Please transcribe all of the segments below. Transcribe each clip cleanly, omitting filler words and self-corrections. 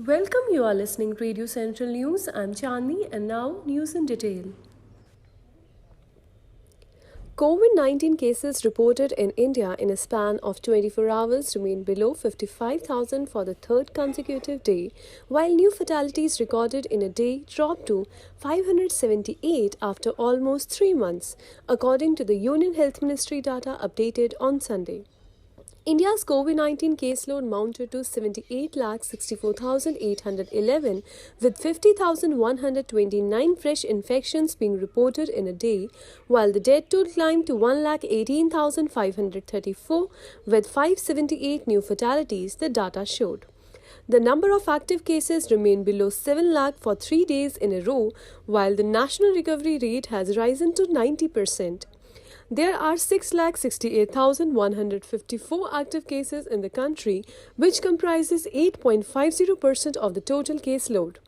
Welcome, you are listening to Radio Central News. I'm Chandni and now news in detail. COVID-19 cases reported in India in a span of 24 hours remain below 55,000 for the third consecutive day, while new fatalities recorded in a day dropped to 578 after almost 3 months, according to the Union Health Ministry data updated on Sunday. India's COVID-19 caseload mounted to 78,64,811, with 50,129 fresh infections being reported in a day, while the death toll climbed to 1,18,534, with 578 new fatalities, the data showed. The number of active cases remained below 7 lakh for 3 days in a row, while the national recovery rate has risen to 90%. There are 6,68,154 active cases in the country, which comprises 8.50% of the total caseload.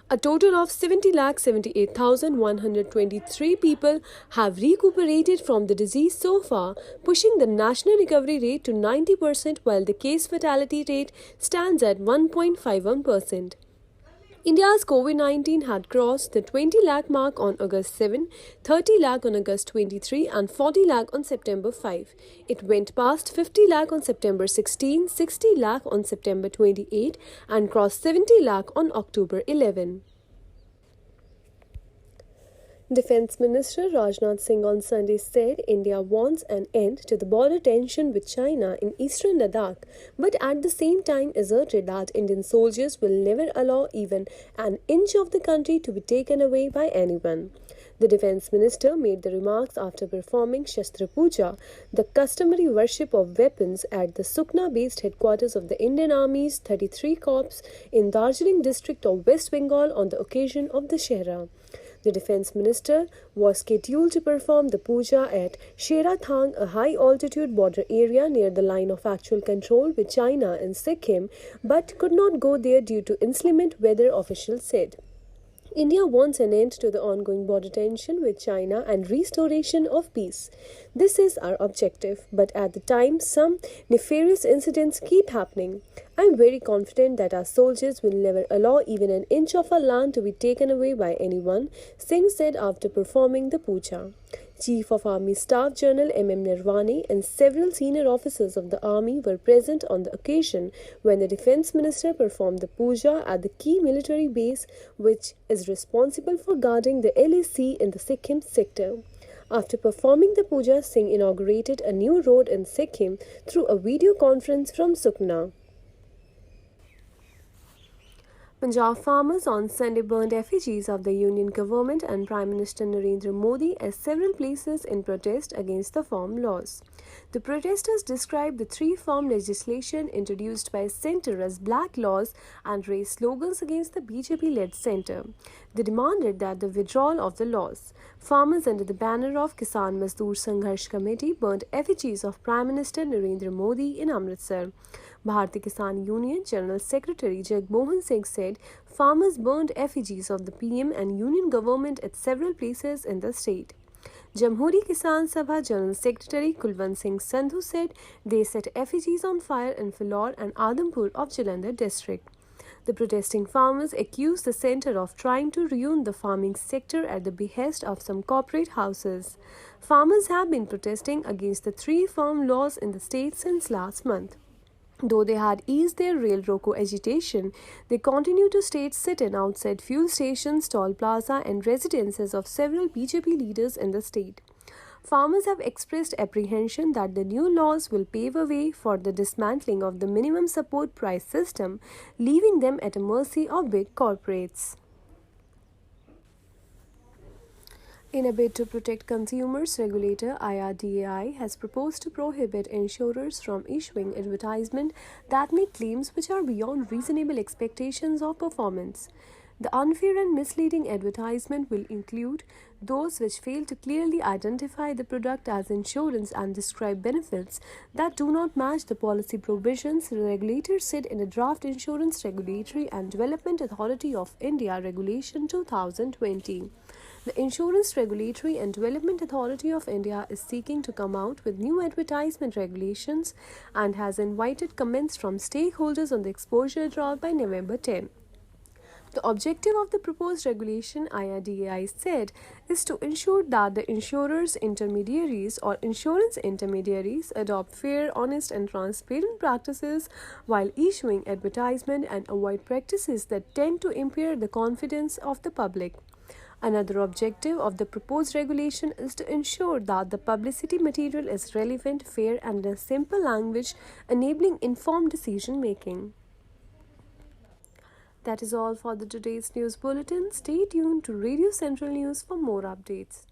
A total of 70,78,123 people have recuperated from the disease so far, pushing the national recovery rate to 90%, while the case fatality rate stands at 1.51%. India's COVID-19 had crossed the 20 lakh mark on August 7, 30 lakh on August 23 and 40 lakh on September 5. It went past 50 lakh on September 16, 60 lakh on September 28 and crossed 70 lakh on October 11. Defense Minister Rajnath Singh on Sunday said India wants an end to the border tension with China in eastern Ladakh, but at the same time asserted that Indian soldiers will never allow even an inch of the country to be taken away by anyone. The Defense Minister made the remarks after performing Shastra Puja, the customary worship of weapons at the Sukna-based headquarters of the Indian Army's 33 Corps in Darjeeling district of West Bengal on the occasion of Dussehra. The Defence Minister was scheduled to perform the puja at Sherathang, a high-altitude border area near the line of actual control with China and Sikkim, but could not go there due to inclement weather, officials said. India wants an end to the ongoing border tension with China and restoration of peace. This is our objective, but at the time, some nefarious incidents keep happening. I am very confident that our soldiers will never allow even an inch of our land to be taken away by anyone, Singh said after performing the puja. Chief of Army Staff General M.M. Nirvane and several senior officers of the Army were present on the occasion when the Defence Minister performed the puja at the key military base, which is responsible for guarding the LAC in the Sikkim sector. After performing the puja, Singh inaugurated a new road in Sikkim through a video conference from Sukna. Punjab farmers on Sunday burned effigies of the Union government and Prime Minister Narendra Modi at several places in protest against the farm laws. The protesters described the three farm legislation introduced by centre as black laws and raised slogans against the BJP-led centre. They demanded that the withdrawal of the laws. Farmers under the banner of Kisan Mazdoor Sangharsh Committee burned effigies of Prime Minister Narendra Modi in Amritsar. Bharatiya Kisan Union General Secretary Jagmohan Singh said farmers burned effigies of the PM and Union government at several places in the state. Jamhuri Kisan Sabha General Secretary Kulwant Singh Sandhu said they set effigies on fire in Philor and Adampur of Jalandhar district. The protesting farmers accused the centre of trying to ruin the farming sector at the behest of some corporate houses. Farmers have been protesting against the three farm laws in the state since last month. Though they had eased their rail roko agitation, they continue to sit-in outside fuel stations, toll plaza and residences of several BJP leaders in the state. Farmers have expressed apprehension that the new laws will pave a way for the dismantling of the minimum support price system, leaving them at the mercy of big corporates. In a bid to protect consumers, regulator IRDAI has proposed to prohibit insurers from issuing advertisements that make claims which are beyond reasonable expectations of performance. The unfair and misleading advertisement will include those which fail to clearly identify the product as insurance and describe benefits that do not match the policy provisions, the regulator said in a draft Insurance Regulatory and Development Authority of India Regulation 2020. The Insurance Regulatory and Development Authority of India is seeking to come out with new advertisement regulations and has invited comments from stakeholders on the exposure draft by November 10. The objective of the proposed regulation, IRDAI said, is to ensure that the insurers, intermediaries, or insurance intermediaries adopt fair, honest, and transparent practices while issuing advertisement and avoid practices that tend to impair the confidence of the public. Another objective of the proposed regulation is to ensure that the publicity material is relevant, fair, and in a simple language, enabling informed decision making. That is all for the today's news bulletin. Stay tuned to Radio Central News for more updates.